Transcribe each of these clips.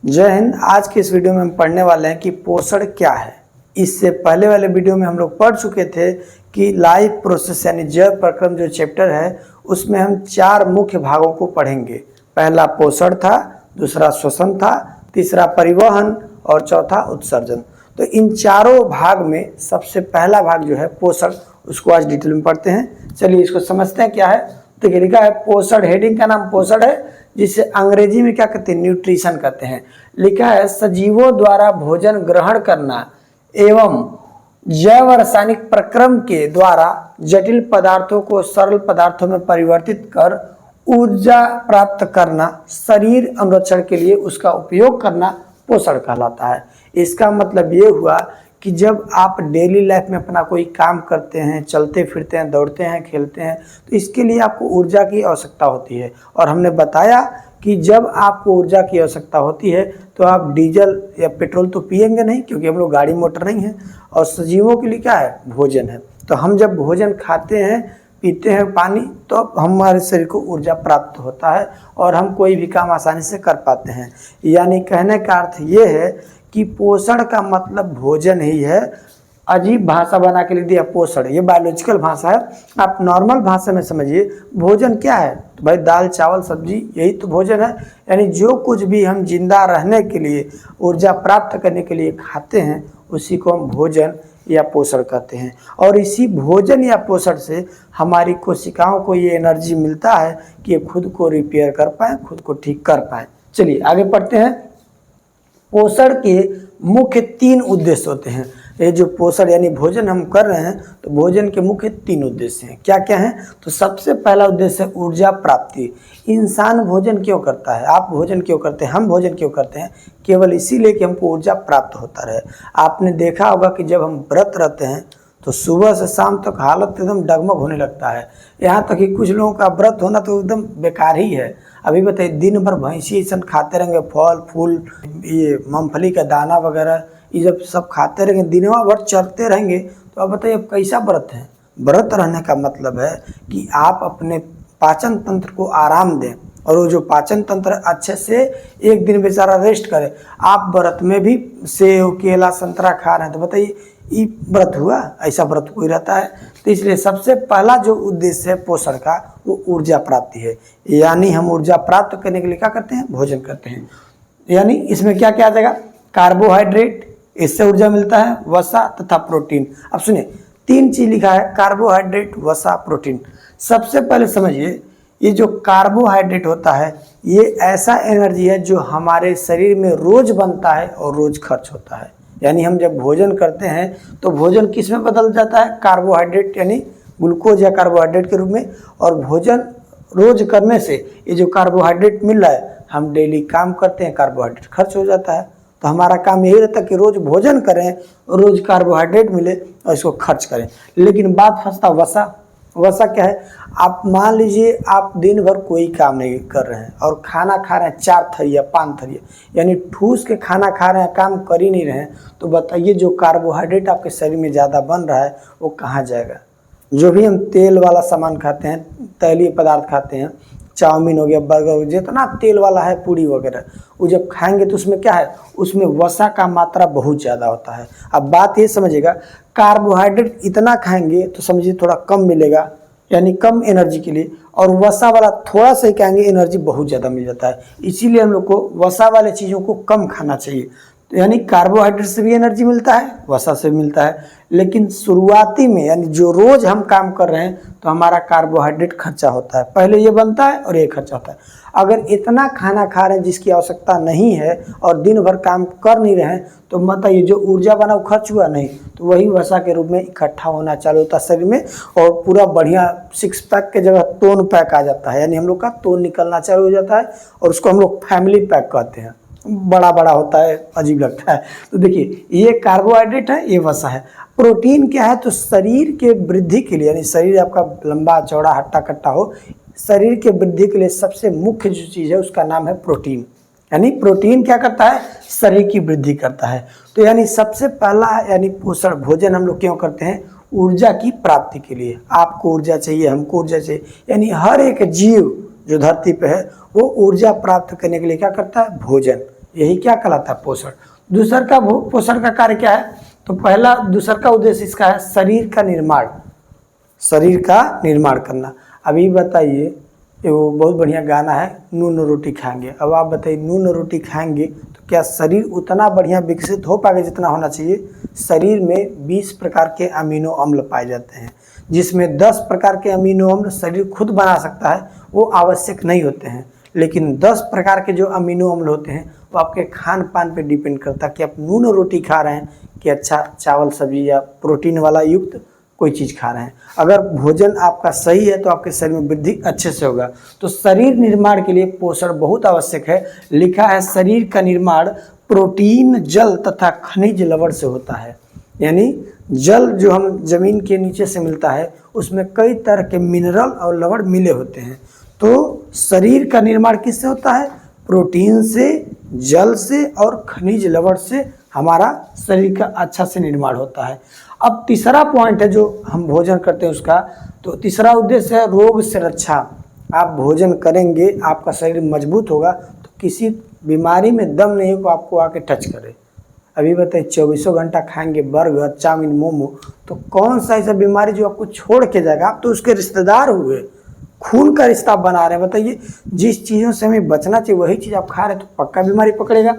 जय हिंद। आज के इस वीडियो में हम पढ़ने वाले हैं कि पोषण क्या है। इससे पहले वाले वीडियो में हम लोग पढ़ चुके थे कि लाइफ प्रोसेस यानी जैव प्रक्रम जो चैप्टर है उसमें हम 4 मुख्य भागों को पढ़ेंगे। पहला पोषण था, दूसरा श्वसन था, तीसरा परिवहन और चौथा उत्सर्जन। तो इन चारों भाग में सबसे पहला भाग जो है पोषण, उसको आज डिटेल में पढ़ते हैं। चलिए इसको समझते हैं क्या है। तो लिखा है पोषण, हेडिंग का नाम पोषण है, जिसे अंग्रेजी में क्या कहते हैं, न्यूट्रिशन कहते हैं। लिखा है सजीवों द्वारा भोजन ग्रहण करना एवं जैव रासायनिक प्रक्रम के द्वारा जटिल पदार्थों को सरल पदार्थों में परिवर्तित कर ऊर्जा प्राप्त करना, शरीर अनुरक्षण के लिए उसका उपयोग करना पोषण कहलाता है। इसका मतलब ये हुआ कि जब आप डेली लाइफ में अपना कोई काम करते हैं, चलते फिरते हैं, दौड़ते हैं, खेलते हैं, तो इसके लिए आपको ऊर्जा की आवश्यकता होती है। और हमने बताया कि जब आपको ऊर्जा की आवश्यकता होती है तो आप डीजल या पेट्रोल तो पिएंगे नहीं, क्योंकि हम लोग गाड़ी मोटर नहीं है। और सजीवों के लिए क्या है, भोजन है। तो हम जब भोजन खाते हैं, पीते हैं पानी, तो हमारे शरीर को ऊर्जा प्राप्त होता है और हम कोई भी काम आसानी से कर पाते हैं। यानी कहने का अर्थ ये है कि पोषण का मतलब भोजन ही है। अजीब भाषा बना के लिख दिया पोषण, ये बायोलॉजिकल भाषा है। आप नॉर्मल भाषा में समझिए भोजन क्या है। तो भाई दाल चावल सब्जी यही तो भोजन है। यानी जो कुछ भी हम जिंदा रहने के लिए, ऊर्जा प्राप्त करने के लिए खाते हैं, उसी को हम भोजन या पोषण कहते हैं। और इसी भोजन या पोषण से हमारी कोशिकाओं को ये एनर्जी मिलता है कि ये खुद को रिपेयर कर पाएँ, खुद को ठीक कर पाएँ। चलिए आगे पढ़ते हैं। पोषण के मुख्य 3 उद्देश्य होते हैं। ये जो पोषण यानी भोजन हम कर रहे हैं, तो भोजन के मुख्य 3 उद्देश्य हैं। क्या क्या हैं? तो सबसे पहला उद्देश्य है ऊर्जा प्राप्ति। इंसान भोजन क्यों करता है, आप भोजन क्यों करते हैं, हम भोजन क्यों करते हैं? केवल इसीलिए कि हमको ऊर्जा प्राप्त होता रहे। आपने देखा होगा कि जब हम व्रत रहते हैं तो सुबह से शाम तक हालत एकदम डगमग होने लगता है। यहाँ तक कि कुछ लोगों का व्रत होना तो एकदम बेकार ही है। अभी बताइए, दिन भर भैंसी ऐसा खाते रहेंगे, फल फूल, ये मूंगफली का दाना वगैरह, ये जब सब खाते रहेंगे, दिनों भर चरते रहेंगे, तो अब बताइए अब कैसा व्रत है? व्रत रहने का मतलब है कि आप अपने पाचन तंत्र को आराम दें, और वो जो पाचन तंत्र अच्छे से एक दिन बेचारा रेस्ट करे। आप व्रत में भी सेब केला संतरा खा रहे हैं, तो बताइए ये व्रत हुआ? ऐसा व्रत कोई रहता है? तो इसलिए सबसे पहला जो उद्देश्य है पोषण का, वो ऊर्जा प्राप्ति है। यानी हम ऊर्जा प्राप्त करने के लिए क्या करते हैं, भोजन करते हैं। यानी इसमें क्या क्या आ जाएगा, कार्बोहाइड्रेट, इससे ऊर्जा मिलता है, वसा तथा प्रोटीन। अब सुनिए 3 चीज लिखा है, कार्बोहाइड्रेट, वसा, प्रोटीन। सबसे पहले समझिए, ये जो कार्बोहाइड्रेट होता है ये ऐसा एनर्जी है जो हमारे शरीर में रोज बनता है और रोज खर्च होता है। यानी हम जब भोजन करते हैं तो भोजन किस में बदल जाता है, कार्बोहाइड्रेट यानी ग्लूकोज या कार्बोहाइड्रेट के रूप में। और भोजन रोज करने से ये जो कार्बोहाइड्रेट मिल रहा है, हम डेली काम करते हैं, कार्बोहाइड्रेट खर्च हो जाता है। तो हमारा काम यही रहता है कि रोज भोजन करें, रोज कार्बोहाइड्रेट मिले और इसको खर्च करें। लेकिन बात फंसता वसा। वसा क्या है? आप मान लीजिए आप दिन भर कोई काम नहीं कर रहे हैं और खाना खा रहे हैं 4 थरिया 5 थरिया, यानी ठूस के खाना खा रहे हैं, काम कर ही नहीं रहे हैं, तो बताइए जो कार्बोहाइड्रेट आपके शरीर में ज़्यादा बन रहा है वो कहाँ जाएगा? जो भी हम तेल वाला सामान खाते हैं, तैलीय पदार्थ खाते हैं, चाउमीन हो गया, बर्गर, जितना तेल वाला है, पूड़ी वगैरह, वो जब खाएंगे तो उसमें क्या है, उसमें वसा का मात्रा बहुत ज़्यादा होता है। अब बात ये समझिएगा, कार्बोहाइड्रेट इतना खाएंगे तो समझिए थोड़ा कम मिलेगा, यानी कम एनर्जी के लिए, और वसा वाला थोड़ा सा ही खाएंगे, एनर्जी बहुत ज़्यादा मिल जाता है। इसीलिए हम लोग को वसा वाले चीज़ों को कम खाना चाहिए। तो यानी कार्बोहाइड्रेट से भी एनर्जी मिलता है, वसा से भी मिलता है, लेकिन शुरुआती में यानी जो रोज हम काम कर रहे हैं तो हमारा कार्बोहाइड्रेट खर्चा होता है, पहले ये बनता है और ये खर्चा होता है। अगर इतना खाना खा रहे हैं जिसकी आवश्यकता नहीं है और दिन भर काम कर नहीं रहे हैं, तो मतलब ये जो ऊर्जा बना वो खर्च हुआ नहीं, तो वही वसा के रूप में इकट्ठा होना चालू होता है शरीर में, और पूरा बढ़िया 6 पैक के जगह टोन पैक आ जाता है। यानी हम लोग का टोन निकलना चालू हो जाता है, और उसको हम लोग फैमिली पैक कहते हैं। बड़ा बड़ा होता है, अजीब लगता है। तो देखिए ये कार्बोहाइड्रेट है, ये वसा है। प्रोटीन क्या है? तो शरीर के वृद्धि के लिए, यानी शरीर आपका लंबा चौड़ा हट्टा कट्टा हो, शरीर के वृद्धि के लिए सबसे मुख्य जो चीज़ है उसका नाम है प्रोटीन। यानी प्रोटीन क्या करता है, शरीर की वृद्धि करता है। तो यानी सबसे पहला यानी पोषण भोजन हम लोग क्यों करते हैं, ऊर्जा की प्राप्ति के लिए। आपको ऊर्जा चाहिए, हमको ऊर्जा चाहिए, यानी हर एक जीव जो धरती पे है वो ऊर्जा प्राप्त करने के लिए क्या करता है, भोजन। यही क्या कहलाता है, पोषण। पोषण का कार्य क्या है, तो दूसरा का उद्देश्य इसका है शरीर का निर्माण करना। अभी बताइए, वो बहुत बढ़िया गाना है, नून रोटी खाएंगे। अब आप बताइए, नून रोटी खाएंगे तो क्या शरीर उतना बढ़िया विकसित हो पाएगा जितना होना चाहिए? शरीर में 20 प्रकार के अमीनो अम्ल पाए जाते हैं, जिसमें 10 प्रकार के अमीनो अम्ल शरीर खुद बना सकता है, वो आवश्यक नहीं होते हैं। लेकिन 10 प्रकार के जो अमीनो अम्ल होते हैं वो आपके खान पान पे डिपेंड करता है कि आप नून रोटी खा रहे हैं कि अच्छा चावल सब्जी या प्रोटीन वाला युक्त कोई चीज़ खा रहे हैं। अगर भोजन आपका सही है तो आपके शरीर में वृद्धि अच्छे से होगा। तो शरीर निर्माण के लिए पोषण बहुत आवश्यक है। लिखा है शरीर का निर्माण प्रोटीन, जल तथा खनिज लवण से होता है। यानी जल जो हम जमीन के नीचे से मिलता है उसमें कई तरह के मिनरल और लवण मिले होते हैं। तो शरीर का निर्माण किससे होता है? प्रोटीन से, जल से और खनिज लवण से हमारा शरीर का अच्छा से निर्माण होता है। अब तीसरा पॉइंट है जो हम भोजन करते हैं उसका, तो तीसरा उद्देश्य है रोग से रक्षा। आप भोजन करेंगे, आपका शरीर मजबूत होगा तो किसी बीमारी में दम नहीं हो आपको आके टच करे। अभी बताइए, 24 घंटा खाएंगे बर्गर, चाउमीन, मोमो, तो कौन सा ऐसा बीमारी जो आपको छोड़ के जाएगा? आप तो उसके रिश्तेदार हुए, खून का रिश्ता बना रहे हैं। बताइए, जिस चीज़ों से हमें बचना चाहिए वही चीज़ आप खा रहे हैं तो पक्का बीमारी पकड़ेगा।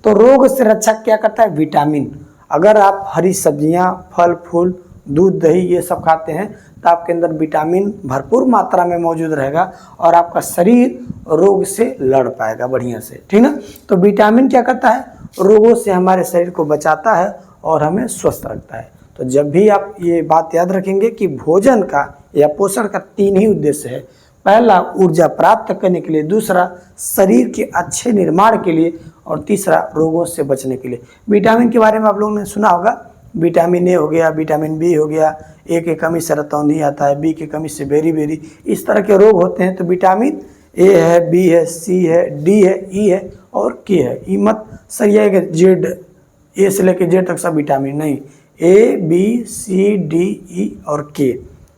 तो रोग से रक्षा क्या करता है? विटामिन। अगर आप हरी सब्जियां, फल फूल, दूध, दही ये सब खाते हैं तो आपके अंदर विटामिन भरपूर मात्रा में मौजूद रहेगा और आपका शरीर रोग से लड़ पाएगा बढ़िया से, ठीक ना। तो विटामिन क्या करता है? रोगों से हमारे शरीर को बचाता है और हमें स्वस्थ रखता है। तो जब भी आप ये बात याद रखेंगे कि भोजन का या पोषण का 3 ही उद्देश्य है। पहला ऊर्जा प्राप्त करने के लिए, दूसरा शरीर के अच्छे निर्माण के लिए और तीसरा रोगों से बचने के लिए। विटामिन के बारे में आप लोगों ने सुना होगा, विटामिन ए हो गया, विटामिन बी हो गया, ए की कमी से रतौंधी आता है, बी की कमी से बेरी, इस तरह के रोग होते हैं। तो विटामिन ए है, बी है, सी है, डी है, ई है और के है। ई मत सही है कि जेड, ए से लेकर जेड तक सब विटामिन नहीं, A B C D E और के।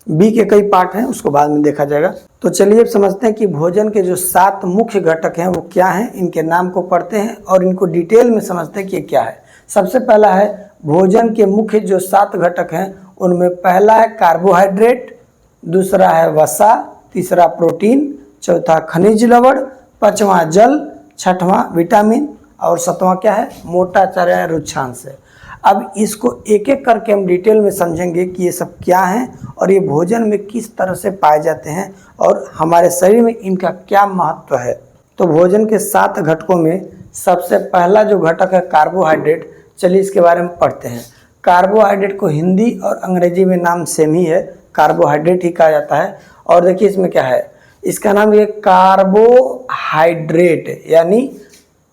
बी के कई पार्ट हैं, उसको बाद में देखा जाएगा। तो चलिए अब समझते हैं कि भोजन के जो 7 मुख्य घटक हैं वो क्या हैं। इनके नाम को पढ़ते हैं और इनको डिटेल में समझते हैं कि ये क्या है। सबसे पहला है भोजन के मुख्य जो 7 घटक हैं उनमें पहला है कार्बोहाइड्रेट, दूसरा है वसा, तीसरा प्रोटीन, चौथा खनिज लवण, पांचवा जल, छठवां विटामिन और 7वां क्या है? मोटा चर्या रुक्षांश है। अब इसको एक एक करके हम डिटेल में समझेंगे कि ये सब क्या हैं और ये भोजन में किस तरह से पाए जाते हैं और हमारे शरीर में इनका क्या महत्व है। तो भोजन के 7 घटकों में सबसे पहला जो घटक है कार्बोहाइड्रेट। चलिए इसके बारे में पढ़ते हैं। कार्बोहाइड्रेट को हिंदी और अंग्रेजी में नाम सेम ही है, कार्बोहाइड्रेट ही कहा जाता है। और देखिए इसमें क्या है, इसका नाम ये कार्बोहाइड्रेट, यानी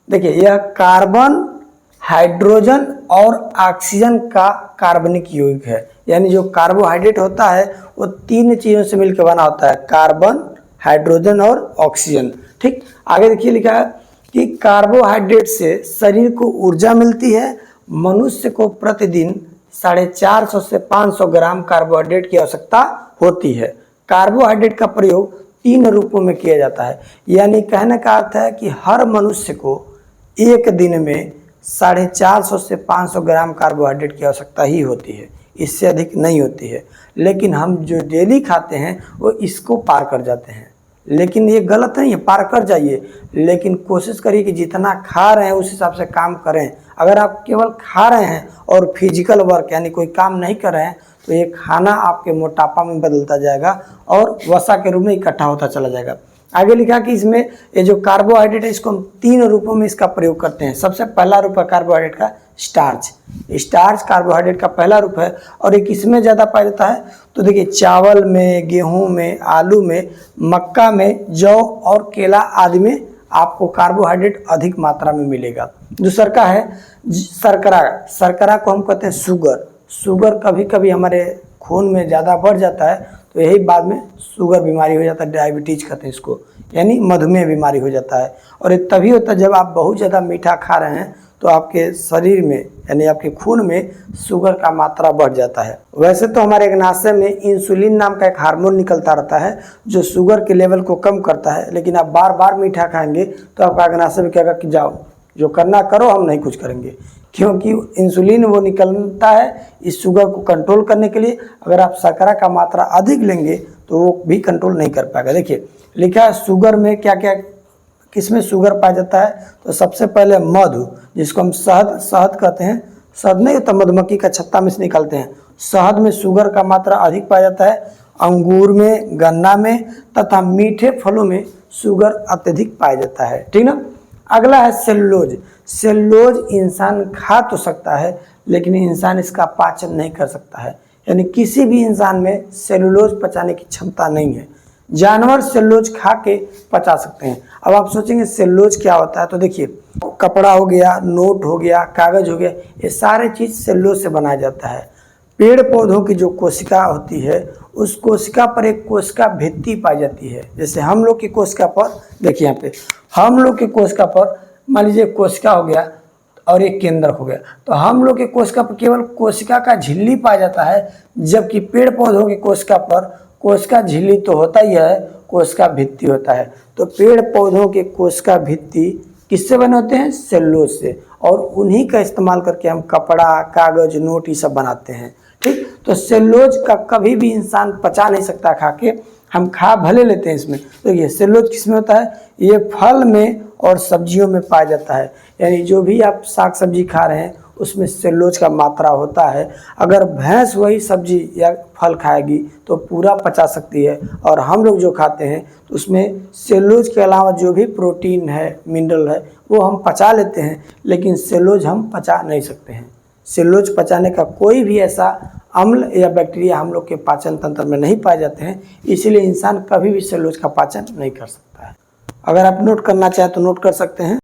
देखिए यह कार्बन, हाइड्रोजन और ऑक्सीजन का कार्बनिक यौगिक है। यानी जो कार्बोहाइड्रेट होता है वो 3 चीज़ों से मिलकर बना होता है, कार्बन, हाइड्रोजन और ऑक्सीजन। ठीक, आगे देखिए लिखा है कि कार्बोहाइड्रेट से शरीर को ऊर्जा मिलती है। मनुष्य को प्रतिदिन 450 से 500 ग्राम कार्बोहाइड्रेट की आवश्यकता होती है। कार्बोहाइड्रेट का प्रयोग 3 रूपों में किया जाता है। यानी कहने का अर्थ है कि हर मनुष्य को एक दिन में 450 से 500 ग्राम कार्बोहाइड्रेट की आवश्यकता ही होती है, इससे अधिक नहीं होती है। लेकिन हम जो डेली खाते हैं वो इसको पार कर जाते हैं। लेकिन ये गलत नहीं है, पार कर जाइए, लेकिन कोशिश करिए कि जितना खा रहे हैं उस हिसाब से काम करें। अगर आप केवल खा रहे हैं और फिजिकल वर्क यानी कोई काम नहीं कर रहे हैं तो ये खाना आपके मोटापा में बदलता जाएगा और वसा के रूप में इकट्ठा होता चला जाएगा। आगे लिखा कि इसमें ये जो कार्बोहाइड्रेट है इसको हम 3 रूपों में इसका प्रयोग करते हैं। सबसे पहला रूप है कार्बोहाइड्रेट का स्टार्च। स्टार्च कार्बोहाइड्रेट का पहला रूप है और ये किसमें ज़्यादा पाया जाता है? तो देखिए चावल में, गेहूं में, आलू में, मक्का में, जौ और केला आदि में आपको कार्बोहाइड्रेट अधिक मात्रा में मिलेगा। दूसरा का है शर्करा। शर्करा को हम कहते हैं शुगर। शुगर कभी कभी हमारे खून में ज़्यादा बढ़ जाता है तो यही बाद में शुगर बीमारी हो जाता है, डायबिटीज कहते हैं इसको, यानी मधुमेह बीमारी हो जाता है। और ये तभी होता है जब आप बहुत ज़्यादा मीठा खा रहे हैं तो आपके शरीर में यानी आपके खून में शुगर का मात्रा बढ़ जाता है। वैसे तो हमारे अग्नाशय में इंसुलिन नाम का एक हार्मोन निकलता रहता है जो शुगर के लेवल को कम करता है, लेकिन आप बार बार मीठा खाएंगे तो आपका अग्नाशय में कहेगा कि जाओ जो करना करो, हम नहीं कुछ करेंगे, क्योंकि इंसुलिन वो निकलता है इस शुगर को कंट्रोल करने के लिए। अगर आप शर्करा का मात्रा अधिक लेंगे तो वो भी कंट्रोल नहीं कर पाएगा। देखिए लिखा है शुगर में क्या क्या, किसमें शुगर पाया जाता है, तो सबसे पहले मधु, जिसको हम शहद कहते हैं, शहद नहीं होता, मधुमक्खी का छत्ता में से निकालते हैं, शहद में शुगर का मात्रा अधिक पाया जाता है, अंगूर में, गन्ना में तथा मीठे फलों में शुगर अत्यधिक पाया जाता है, ठीक ना। अगला है सेलुलोज। सेलुलोज इंसान खा तो सकता है लेकिन इंसान इसका पाचन नहीं कर सकता है, यानी किसी भी इंसान में सेलुलोज पचाने की क्षमता नहीं है। जानवर सेलुलोज खा के पचा सकते हैं। अब आप सोचेंगे सेलुलोज क्या होता है, तो देखिए कपड़ा हो गया, नोट हो गया, कागज हो गया, ये सारे चीज़ सेलुलोज से बनाया जाता है। पेड़ पौधों की जो कोशिका होती है उस कोशिका पर एक कोशिका भित्ति पाई जाती है। जैसे हम लोग की कोशिका पर, देखिए यहाँ पे हम लोग की कोशिका पर मान लीजिए कोशिका हो गया और एक केंद्र हो गया, तो हम लोग के कोशिका पर केवल कोशिका का झिल्ली पाया जाता है, जबकि पेड़ पौधों की कोशिका पर कोशिका झिल्ली तो होता ही है, कोशिका भित्ति होता है। तो पेड़ पौधों के कोशिका भित्ति किससे बने होते हैं, सेलुलोज से, और उन्हीं का इस्तेमाल करके हम कपड़ा, कागज, नोट ये सब बनाते हैं, ठीक। तो सेलुलोज का कभी भी इंसान पचा नहीं सकता खा के, हम खा भले लेते हैं इसमें। तो ये सेलुलोज किस में होता है, ये फल में और सब्जियों में पाया जाता है, यानी जो भी आप साग सब्जी खा रहे हैं उसमें सेलुलोज का मात्रा होता है। अगर भैंस वही सब्जी या फल खाएगी तो पूरा पचा सकती है, और हम लोग जो खाते हैं तो उसमें सेलुलोज के अलावा जो भी प्रोटीन है, मिनरल है, वो हम पचा लेते हैं, लेकिन सेलुलोज हम पचा नहीं सकते हैं। सेलुलोज पचाने का कोई भी ऐसा अम्ल या बैक्टीरिया हम लोग के पाचन तंत्र में नहीं पाए जाते हैं, इसीलिए इंसान कभी भी सेलुलोज का पाचन नहीं कर सकता है। अगर आप नोट करना चाहें तो नोट कर सकते हैं।